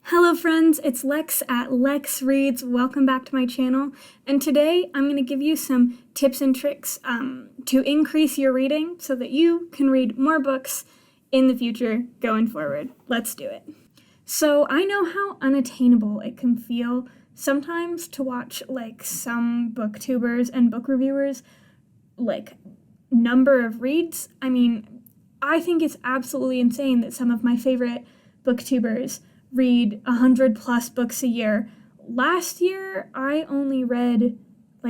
Hello friends, it's Lex at LexReads. Welcome back to my channel. And today I'm going to give you some tips and tricks to increase your reading so that you can read more books in the future going forward. Let's do it. So I know how unattainable it can feel sometimes to watch some booktubers and book reviewers number of reads. I think it's absolutely insane that some of my favorite booktubers read 100 plus books a year. Last year, I only read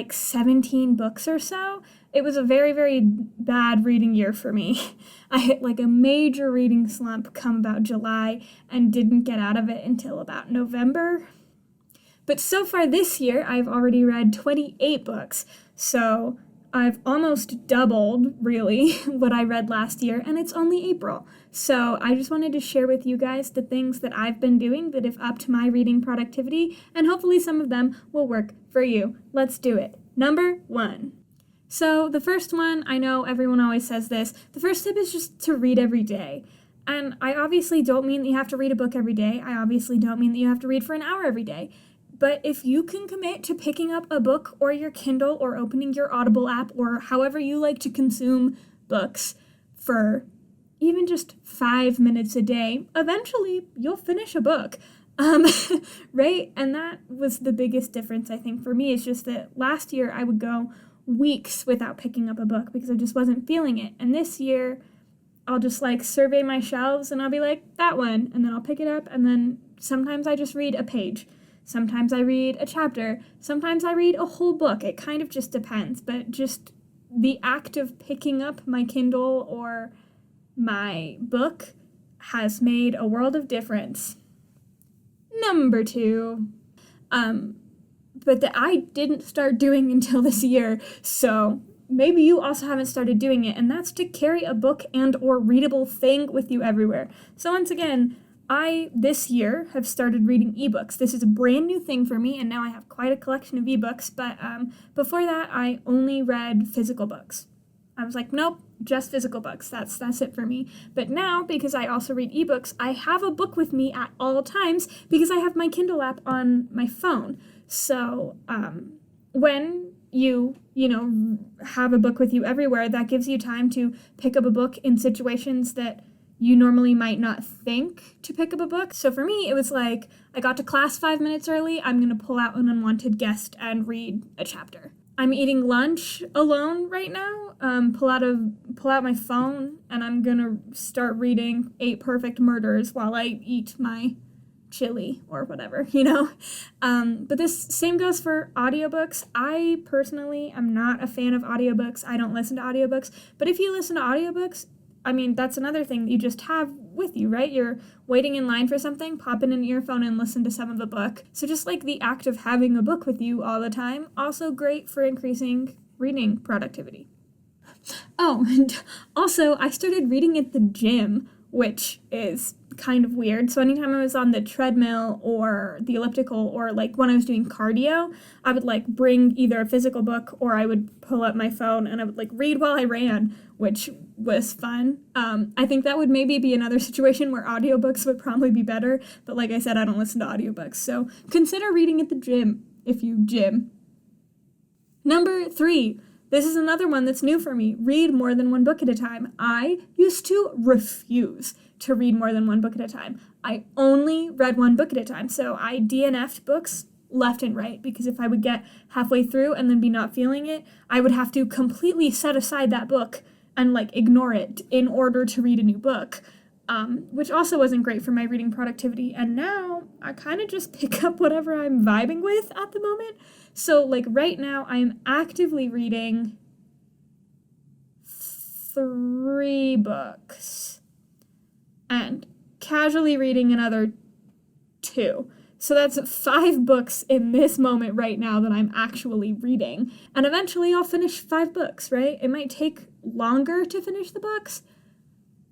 17 books or so. It was a very, very bad reading year for me. I hit a major reading slump come about July and didn't get out of it until about November. But so far this year, I've already read 28 books. So I've almost doubled, really, what I read last year, and it's only April. So I just wanted to share with you guys the things that I've been doing that have upped my reading productivity, and hopefully some of them will work for you. Let's do it. Number 1. So the first one, I know everyone always says this, the first tip is just to read every day. And I obviously don't mean that you have to read a book every day. I obviously don't mean that you have to read for an hour every day. But if you can commit to picking up a book or your Kindle or opening your Audible app or however you like to consume books for even just 5 minutes a day, eventually you'll finish a book, right? And that was the biggest difference, I think, for me. It's just that last year I would go weeks without picking up a book because I just wasn't feeling it. And this year I'll just survey my shelves and I'll be like, that one, and then I'll pick it up, and then sometimes I just read a page. Sometimes I read a chapter. Sometimes I read a whole book. It kind of just depends. But just the act of picking up my Kindle or my book has made a world of difference. Number 2. But that I didn't start doing until this year. So maybe you also haven't started doing it. And that's to carry a book and or readable thing with you everywhere. So once again, I, this year, have started reading ebooks. This is a brand new thing for me, and now I have quite a collection of ebooks, but before that, I only read physical books. I was like, nope, just physical books. That's it for me. But now, because I also read ebooks, I have a book with me at all times because I have my Kindle app on my phone. So when you have a book with you everywhere, that gives you time to pick up a book in situations that you normally might not think to pick up a book. So for me, it was I got to class 5 minutes early. I'm going to pull out an unwanted guest and read a chapter. I'm eating lunch alone right now. Pull out my phone, and I'm going to start reading 8 Perfect Murders while I eat my chili or whatever, But this same goes for audiobooks. I personally am not a fan of audiobooks. I don't listen to audiobooks. But if you listen to audiobooks, that's another thing that you just have with you, right? You're waiting in line for something, pop in an earphone and listen to some of the book. So just the act of having a book with you all the time, also great for increasing reading productivity. Oh, and also I started reading at the gym, which is kind of weird. So anytime I was on the treadmill or the elliptical or when I was doing cardio, I would bring either a physical book or I would pull up my phone and I would read while I ran, which was fun. I think that would maybe be another situation where audiobooks would probably be better, but like I said, I don't listen to audiobooks, so consider reading at the gym if you gym. Number 3. This is another one that's new for me. Read more than one book at a time. I used to refuse to read more than one book at a time. I only read one book at a time, so I DNF'd books left and right, because if I would get halfway through and then be not feeling it, I would have to completely set aside that book and ignore it in order to read a new book, which also wasn't great for my reading productivity. And now I kind of just pick up whatever I'm vibing with at the moment. So right now I'm actively reading 3 books and casually reading another 2. So that's 5 books in this moment right now that I'm actually reading. And eventually I'll finish 5 books, right? It might take longer to finish the books,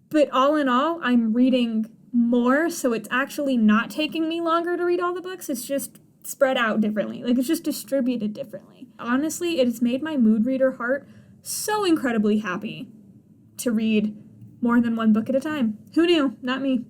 but all in all, I'm reading more, so it's actually not taking me longer to read all the books. It's just spread out differently. It's just distributed differently. Honestly, it has made my mood reader heart so incredibly happy to read more than one book at a time. Who knew? Not me.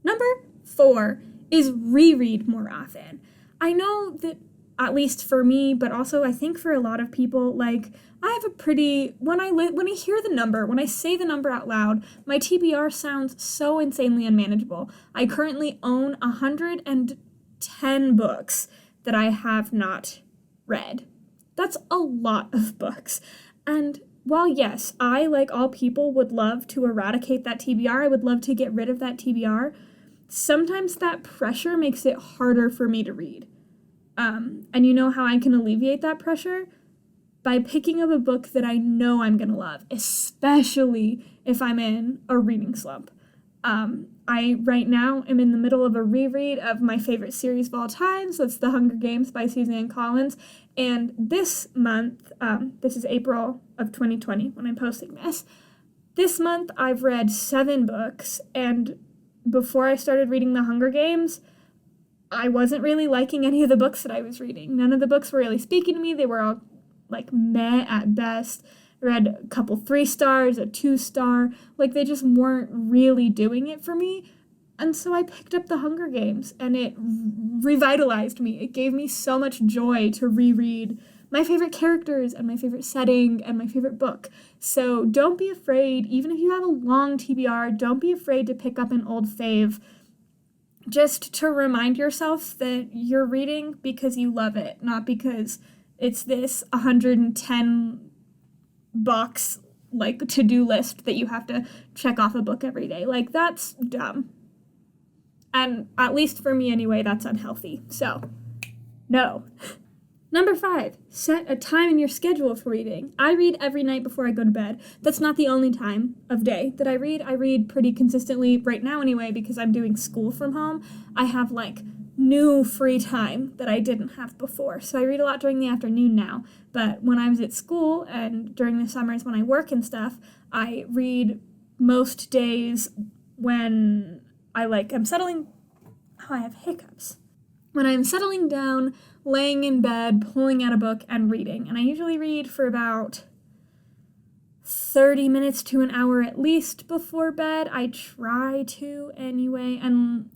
Number 4 is reread more often. I know that, at least for me, but also I think for a lot of people, like, I have a pretty, when I hear the number, when I say the number out loud, my TBR sounds so insanely unmanageable. I currently own 110 books that I have not read. That's a lot of books. And while yes, I, like all people, would love to eradicate that TBR, I would love to get rid of that TBR, sometimes that pressure makes it harder for me to read. And you know how I can alleviate that pressure? By picking up a book that I know I'm going to love, especially if I'm in a reading slump. I, right now, am in the middle of a reread of my favorite series of all time, so it's The Hunger Games by Suzanne Collins, and this month, this is April of 2020 when I'm posting this month I've read 7 books, and before I started reading The Hunger Games, I wasn't really liking any of the books that I was reading. None of the books were really speaking to me. They were all like meh at best. I read a couple 3 stars, a 2-star. Like they just weren't really doing it for me. And so I picked up The Hunger Games and it revitalized me. It gave me so much joy to reread my favorite characters and my favorite setting and my favorite book. So don't be afraid, even if you have a long TBR, don't be afraid to pick up an old fave. Just to remind yourself that you're reading because you love it, not because it's this 110 box like to-do list that you have to check off a book every day. Like that's dumb. And at least for me anyway, that's unhealthy. So, no. Number 5, set a time in your schedule for reading. I read every night before I go to bed. That's not the only time of day that I read. I read pretty consistently right now anyway because I'm doing school from home. I have like new free time that I didn't have before. So I read a lot during the afternoon now. But when I was at school and during the summers when I work and stuff, I read most days when I'm settling. Oh, I have hiccups. When I'm settling down, laying in bed, pulling out a book, and reading. And I usually read for about 30 minutes to an hour at least before bed. I try to anyway. And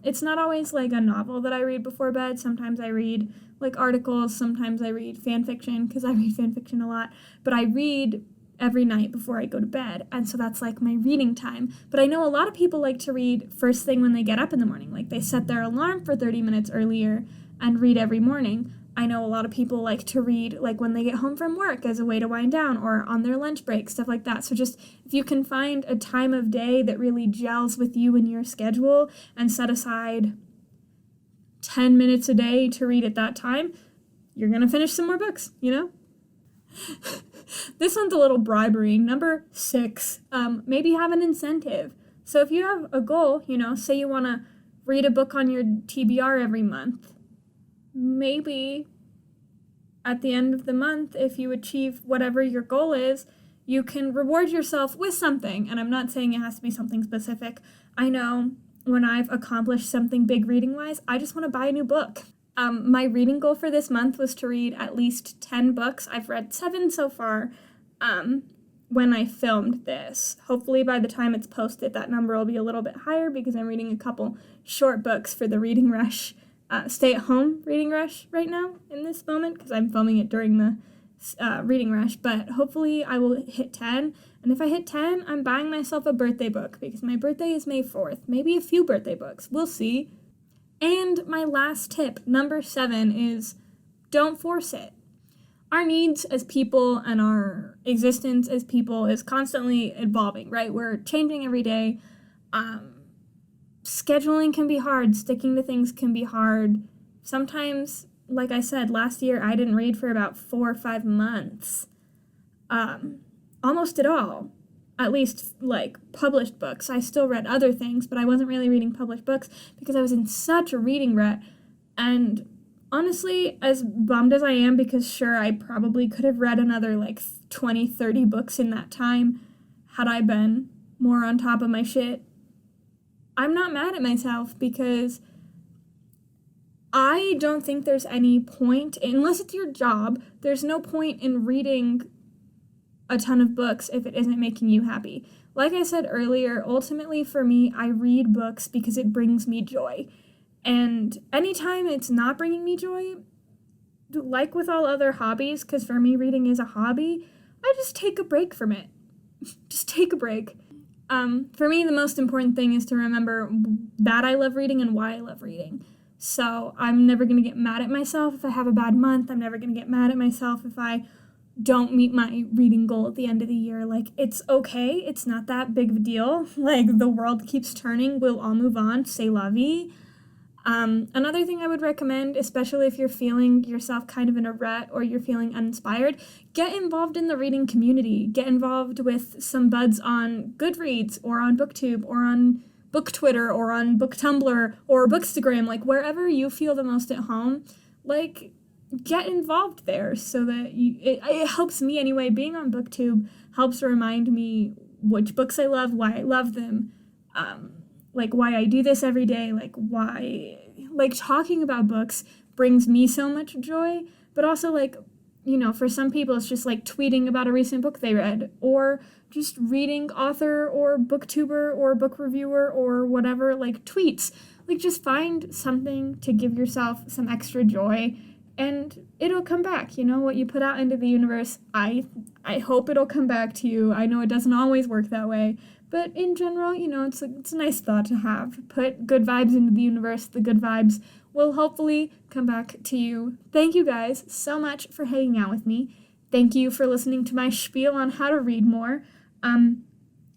it's not always like a novel that I read before bed. Sometimes I read like articles. Sometimes I read fan fiction because I read fan fiction a lot. But I read every night before I go to bed. And so that's like my reading time. But I know a lot of people like to read first thing when they get up in the morning. Like they set their alarm for 30 minutes earlier and read every morning. I know a lot of people like to read like when they get home from work as a way to wind down or on their lunch break, stuff like that. So just if you can find a time of day that really gels with you and your schedule and set aside 10 minutes a day to read at that time, you're going to finish some more books, you know? This one's a little bribery. Number 6, maybe have an incentive. So if you have a goal, say you want to read a book on your TBR every month, maybe at the end of the month, if you achieve whatever your goal is, you can reward yourself with something. And I'm not saying it has to be something specific. I know when I've accomplished something big reading-wise, I just want to buy a new book. My reading goal for this month was to read at least 10 books. I've read 7 so far when I filmed this. Hopefully by the time it's posted, that number will be a little bit higher because I'm reading a couple short books for the Reading Rush, stay-at-home Reading Rush right now in this moment because I'm filming it during the Reading Rush. But hopefully I will hit 10. And if I hit 10, I'm buying myself a birthday book because my birthday is May 4th. Maybe a few birthday books. We'll see. And my last tip, number 7, is don't force it. Our needs as people and our existence as people is constantly evolving, right? We're changing every day. Scheduling can be hard. Sticking to things can be hard. Sometimes, like I said, last year I didn't read for about 4 or 5 months. Almost at all. At least, like, published books. I still read other things, but I wasn't really reading published books because I was in such a reading rut. And honestly, as bummed as I am, because sure, I probably could have read another, 20, 30 books in that time had I been more on top of my shit, I'm not mad at myself because I don't think there's any point, unless it's your job, there's no point in reading a ton of books if it isn't making you happy. Like I said earlier, ultimately for me, I read books because it brings me joy. And anytime it's not bringing me joy, like with all other hobbies, because for me reading is a hobby, I just take a break from it. Just take a break. For me, the most important thing is to remember that I love reading and why I love reading. So I'm never going to get mad at myself if I have a bad month. I'm never going to get mad at myself if I don't meet my reading goal at the end of the year. Like, it's okay. It's not that big of a deal. Like, the world keeps turning. We'll all move on. C'est la vie. Another thing I would recommend, especially if you're feeling yourself kind of in a rut or you're feeling uninspired, get involved in the reading community. Get involved with some buds on Goodreads or on BookTube or on Book Twitter or on Book Tumblr or Bookstagram, like wherever you feel the most at home, like get involved there so that it helps me anyway. Being on BookTube helps remind me which books I love, why I love them, like why I do this every day, like why, like talking about books brings me so much joy, but also like, you know, for some people it's just like tweeting about a recent book they read, or just reading author or booktuber or book reviewer or whatever, like tweets. Like just find something to give yourself some extra joy and it'll come back. You know, what you put out into the universe, I hope it'll come back to you. I know it doesn't always work that way, but in general, you know, it's a nice thought to have. Put good vibes into the universe. The good vibes will hopefully come back to you. Thank you guys so much for hanging out with me. Thank you for listening to my spiel on how to read more. I'm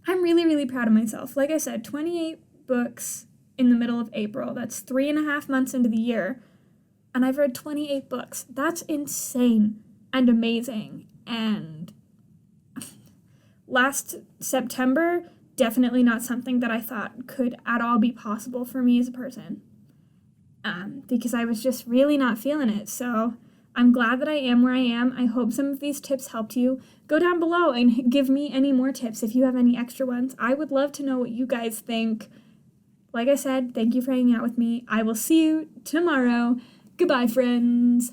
really, really proud of myself. Like I said, 28 books in the middle of April. That's 3.5 months into the year. And I've read 28 books. That's insane and amazing. And last September, definitely not something that I thought could at all be possible for me as a person. Because I was just really not feeling it. So I'm glad that I am where I am. I hope some of these tips helped you. Go down below and give me any more tips if you have any extra ones. I would love to know what you guys think. Like I said, thank you for hanging out with me. I will see you tomorrow. Goodbye, friends.